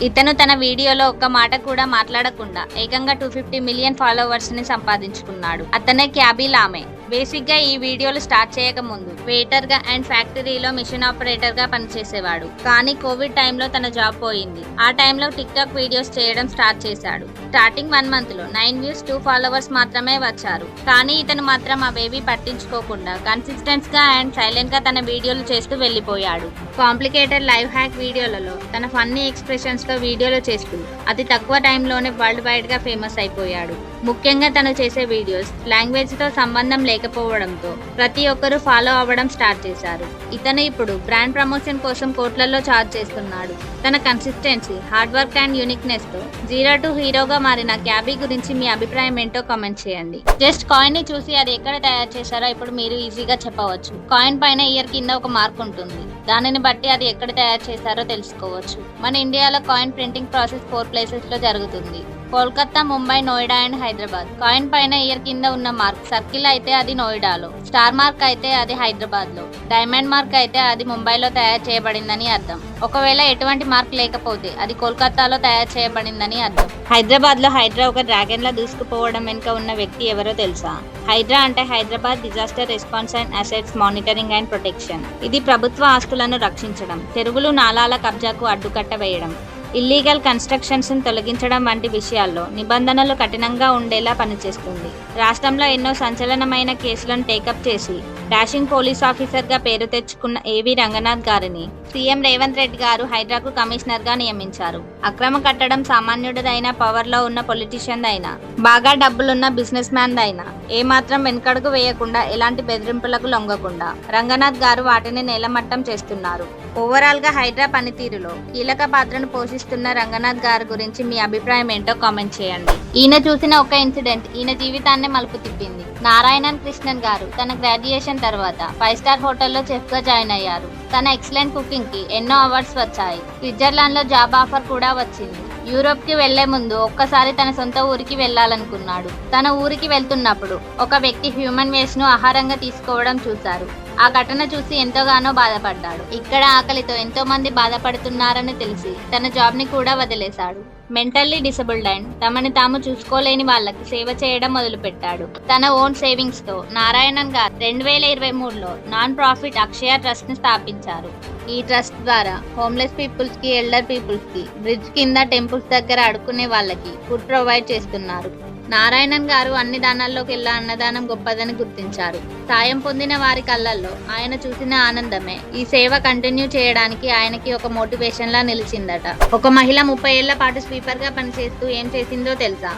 ఇతను తన వీడియోలో ఒక్క మాట కూడా మాట్లాడకుండా ఏకంగా 250 మిలియన్ ఫాలోవర్స్ ని సంపాదించుకున్నాడు. అతనే క్యాబీ లామే. బేసిక్ గా ఈ వీడియోలు స్టార్ట్ చేయక ముందు వెయిటర్ గా అండ్ ఫ్యాక్టరీలో మిషన్ ఆపరేటర్ గా పనిచేసేవాడు. కానీ కోవిడ్ టైంలో తన జాబ్ పోయింది. ఆ టైంలో టిక్ టాక్ వీడియోస్ చేయడం స్టార్ట్ చేశాడు. స్టార్టింగ్ 1 మంత్ లో 9 వ్యూస్ 2 ఫాలోవర్స్ మాత్రమే వచ్చారు. కానీ ఇతను మాత్రం అవేవి పట్టించుకోకుండా కన్సిస్టెంట్ గా అండ్ సైలెంట్ గా తన వీడియోలు చేస్తూ వెళ్లిపోయాడు. కాంప్లికేటెడ్ లైవ్ హ్యాక్ వీడియోలలో తన ఫన్నీ ఎక్స్ప్రెషన్స్ తో వీడియోలు చేస్తూ అతి తక్కువ టైంలోనే వరల్డ్ వైడ్ గా ఫేమస్ అయిపోయాడు. ముఖ్యంగా తను చేసే వీడియోస్ లాంగ్వేజ్ తో సంబంధం లేకపోవడంతో ప్రతి ఒక్కరూ ఫాలో అవ్వడం స్టార్ట్ చేశారు. ఇతను ఇప్పుడు బ్రాండ్ ప్రమోషన్ కోసం కోట్లలో ఛార్జ్ చేస్తున్నాడు. తన consistency, hard work and uniqueness తో 0 to హీరోగా మారిన క్యాబీ గురించి మీ అభిప్రాయం ఏంటో కామెంట్ చేయండి. జస్ట్ కాయిన్ ని చూసి అది ఎక్కడ తయారు చేశారో ఇప్పుడు మీరు ఈజీగా చెప్పవచ్చు. కాయిన్ పైన ఇయర్ కింద ఒక మార్క్ ఉంటుంది. దానిని బట్టి అది ఎక్కడ తయారు చేశారో తెలుసుకోవచ్చు. మన ఇండియాలో కాయిన్ ప్రింటింగ్ ప్రాసెస్ 4 ప్లేసెస్ లో జరుగుతుంది. కోల్కతా, ముంబై, నోయిడా అండ్ హైదరాబాద్. కాయిన్ పైన ఇయర్ కింద ఉన్న మార్క్ సర్కిల్ అయితే అది నోయిడాలో, స్టార్ మార్క్ అయితే అది హైదరాబాద్ లో, డైమండ్ మార్క్ అయితే అది ముంబైలో తయారు చేయబడిందని అర్థం. ఒకవేళ ఎటువంటి మార్క్ లేకపోతే అది కోల్కతాలో తయారు చేయబడిందని అర్థం. హైదరాబాద్ లో హైడ్రా ఒక డ్రాగన్ లా దూసుకుపోవడం వెనుక ఉన్న వ్యక్తి ఎవరో తెలుసా? హైడ్రా అంటే Hyderabad disaster response and assets monitoring and protection. ఇది ప్రభుత్వ ఆస్తులను రక్షించడం, చెరువులు, నాలాల కబ్జాకు అడ్డుకట్ట వేయడం, ఇల్లీగల్ కన్స్ట్రక్షన్స్ తొలగించడం వంటి విషయాల్లో నిబంధనలు కఠినంగా ఉండేలా పనిచేస్తుంది. రాష్ట్రంలో ఎన్నో సంచలనమైన కేసులను టేకప్ చేసి డాషింగ్ పోలీస్ ఆఫీసర్ గా పేరు తెచ్చుకున్న ఏవి రంగనాథ్ గారిని సీఎం రేవంత్ రెడ్డి గారు హైడ్రాకు కమిషనర్ గా నియమించారు. అక్రమ కట్టడం సామాన్యుడిదైనా, పవర్ లో ఉన్న పొలిటీషియన్ అయినా, బాగా డబ్బులున్న బిజినెస్ మ్యాన్ అయినా ఏమాత్రం వెనుకడుగు వేయకుండా, ఎలాంటి బెదిరింపులకు లొంగకుండా రంగనాథ్ గారు వాటిని నేలమట్టం చేస్తున్నారు. ఓవరాల్ గా హైడ్రా పనితీరులో కీలక పాత్రను పోషిస్తున్న రంగనాథ్ గారి గురించి మీ అభిప్రాయం ఏంటో కామెంట్ చేయండి. ఈయన చూసిన ఒక ఇన్సిడెంట్ ఈయన జీవితాన్నే మలుపు తిప్పింది. నారాయణన్ కృష్ణన్ గారు తన గ్రాడ్యుయేషన్ తర్వాత 5 స్టార్ హోటల్లో చెఫ్ గా జాయిన్ అయ్యారు. తన ఎక్సలెంట్ కుకింగ్ కి ఎన్నో అవార్డ్స్ వచ్చాయి. స్విట్జర్లాండ్ లో జాబ్ ఆఫర్ కూడా వచ్చింది. యూరోప్ కి వెళ్లే ముందు ఒక్కసారి తన సొంత ఊరికి వెళ్లాలనుకున్నాడు. తన ఊరికి వెళ్తున్నప్పుడు ఒక వ్యక్తి హ్యూమన్ వేస్ట్ ను ఆహారంగా తీసుకోవడం చూశారు. ఆ ఘటన చూసి ఎంతగానో బాధపడ్డాడు. ఇక్కడ ఆకలితో ఎంతో మంది బాధపడుతున్నారని తెలిసి తన జాబ్ ని కూడా వదిలేశాడు. మెంటల్లీ డిసబుల్డ్ అండ్ తమని తాము చూసుకోలేని వాళ్ళకి సేవ చేయడం మొదలుపెట్టాడు. తన ఓన్ సేవింగ్స్ తో నారాయణన్ గారు 2023లో నాన్ ప్రాఫిట్ అక్షయ ట్రస్ట్ ని స్థాపించారు. ఈ ట్రస్ట్ ద్వారా హోమ్లెస్ పీపుల్స్ కి, ఎల్డర్ పీపుల్స్ కి, బ్రిడ్జ్ కింద టెంపుల్స్ దగ్గర అడుక్కునే వాళ్ళకి ఫుడ్ ప్రొవైడ్ చేస్తున్నారు. నారాయణన్ గారు అన్ని దానాల్లోకెల్లా అన్నదానం గొప్పదని గుర్తించారు. సాయం పొందిన వారి కళ్ళల్లో ఆయన చూసిన ఆనందమే ఈ సేవ కంటిన్యూ చేయడానికి ఆయనకి ఒక మోటివేషన్ లా నిలిచిందట. ఒక మహిళ 30 ఏళ్ల పాటు స్వీపర్ గా పనిచేస్తూ ఏం చేసిందో తెలుసా?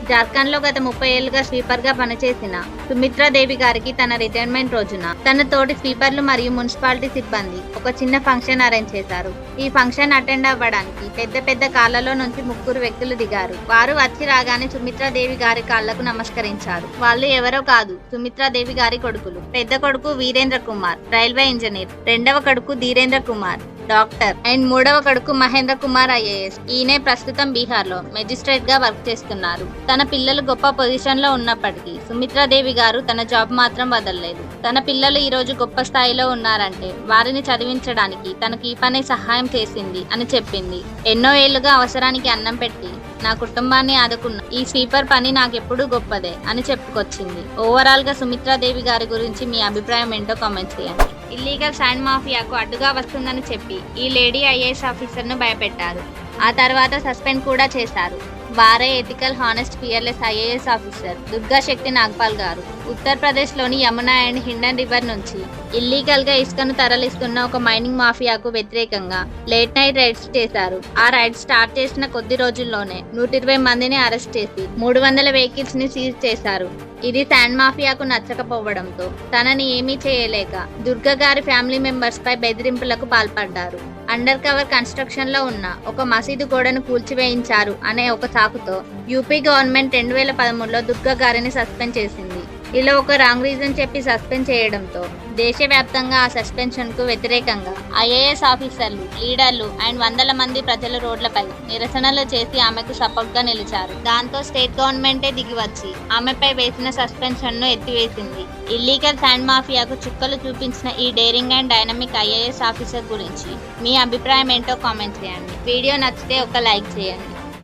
జార్ఖండ్ లో గత 30 ఏళ్లుగా స్వీపర్ గా పనిచేసిన సుమిత్రాదేవి గారికి తన రిటైర్మెంట్ రోజున తన తోటి స్వీపర్లు మరియు మున్సిపాలిటీ సిబ్బంది ఒక చిన్న ఫంక్షన్ అరేంజ్ చేశారు. ఈ ఫంక్షన్ అటెండ్ అవ్వడానికి పెద్ద పెద్ద కాళ్లలో నుంచి 3 వ్యక్తులు దిగారు. వారు వచ్చి రాగానే సుమిత్రాదేవి గారి కాళ్లకు నమస్కరించారు. వాళ్ళు ఎవరో కాదు, సుమిత్రాదేవి గారి కొడుకులు. పెద్ద కొడుకు వీరేంద్ర కుమార్ రైల్వే ఇంజనీర్, రెండవ కొడుకు ధీరేంద్ర కుమార్ డాక్టర్ అండ్ మూడవ కొడుకు మహేంద్ర కుమార్ ఐఏఎస్. ఈయనే ప్రస్తుతం బీహార్ లో మెజిస్ట్రేట్ గా వర్క్ చేస్తున్నారు. తన పిల్లలు గొప్ప పొజిషన్ లో ఉన్నప్పటికీ సుమిత్రాదేవి గారు తన జాబ్ మాత్రం వదలలేదు. తన పిల్లలు ఈ రోజు గొప్ప స్థాయిలో ఉన్నారంటే వారిని చదివించడానికి తనకు ఈ పనే సహాయం చేసింది అని చెప్పింది. ఎన్నో ఏళ్లుగా అవసరానికి అన్నం పెట్టి నా కుటుంబాన్ని ఆదుకున్న ఈ స్వీపర్ పని నాకెప్పుడూ గొప్పదే అని చెప్పుకొచ్చింది. ఓవరాల్ గా సుమిత్రాదేవి గారి గురించి మీ అభిప్రాయం ఏంటో కామెంట్ చేయండి. ఇల్లీగల్ శాండ్ మాఫియాకు అడ్డుగా వస్తుందని చెప్పి ఈ లేడీ ఐఏఎస్ ఆఫీసర్ ను భయపెట్టారు. ఆ తర్వాత సస్పెండ్ కూడా చేశారు. వారే ethical, honest, fearless IAS officer Durga Shakti Nagpal garu. Uttar Pradesh లోని యమునా అండ్ హిండన్ రివర్ నుంచి ఇల్లీగల్ గా ఇసుకను తరలిస్తున్న ఒక మైనింగ్ మాఫియాకు వ్యతిరేకంగా లేట్ నైట్ రైడ్స్ చేశారు. ఆ రైడ్ స్టార్ట్ చేసిన కొద్ది రోజుల్లోనే 120 మందిని అరెస్ట్ చేసి 300 వెహికల్స్ ని సీజ్ చేశారు. ఇది శాండ్ మాఫియాకు నచ్చకపోవడంతో తనని ఏమీ చేయలేక దుర్గా గారి ఫ్యామిలీ మెంబర్స్ పై బెదిరింపులకు పాల్పడ్డారు. అండర్ కవర్ కన్స్ట్రక్షన్ లో ఉన్న ఒక మసీదు గోడను కూల్చివేయించారు అనే ఒక సాకుతో యూపీ గవర్నమెంట్ 2013లో దుర్గా గారిని సస్పెండ్ చేసింది. ఇలా ఒక రాంగ్ రీజన్ చెప్పి సస్పెండ్ చేయడంతో దేశవ్యాప్తంగా ఆ సస్పెన్షన్కు వ్యతిరేకంగా ఐఏఎస్ ఆఫీసర్లు, లీడర్లు అండ్ వందల మంది ప్రజలు రోడ్లపై నిరసనలు చేసి ఆమెకు సపోర్ట్గా నిలిచారు. దాంతో స్టేట్ గవర్నమెంటే దిగివచ్చి ఆమెపై వేసిన సస్పెన్షన్ను ఎత్తివేసింది. ఇల్లీగల్ శాండ్ మాఫియాకు చుక్కలు చూపించిన ఈ daring and dynamic IAS officer గురించి మీ అభిప్రాయం ఏంటో కామెంట్ చేయండి. వీడియో నచ్చితే ఒక లైక్ చేయండి.